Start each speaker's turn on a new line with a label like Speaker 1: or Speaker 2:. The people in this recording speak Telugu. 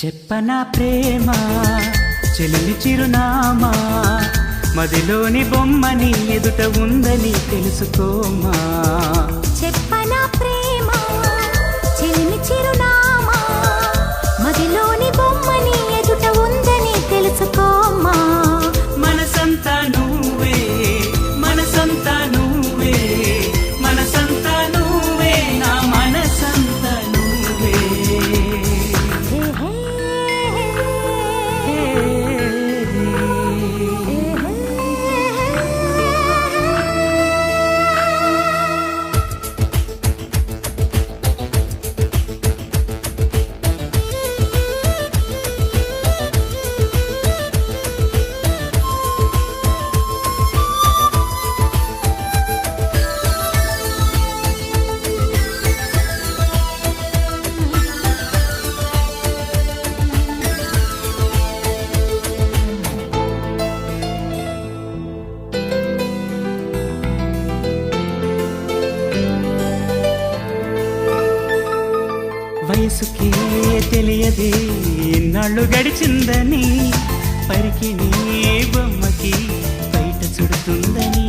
Speaker 1: చెప్పనా ప్రేమ చెలిమి చిరునామా మదిలోని బొమ్మని ఎదుట ఉందని తెలుసుకోమా.
Speaker 2: చెప్పనా ప్రేమ చెలిమి చిరునామా మదిలోని బొమ్మని ఎదుట ఉందని తెలుసుకోమా.
Speaker 1: మనసంతా నువ్వే మనసంతా నువ్వే మనసంతా నువ్వే నా మనసంతా నువ్వే. వయసుకే తెలియదే ఇన్నాళ్ళు గడిచిందని పరికి నీ బొమ్మకి బయట చుడుతుందని.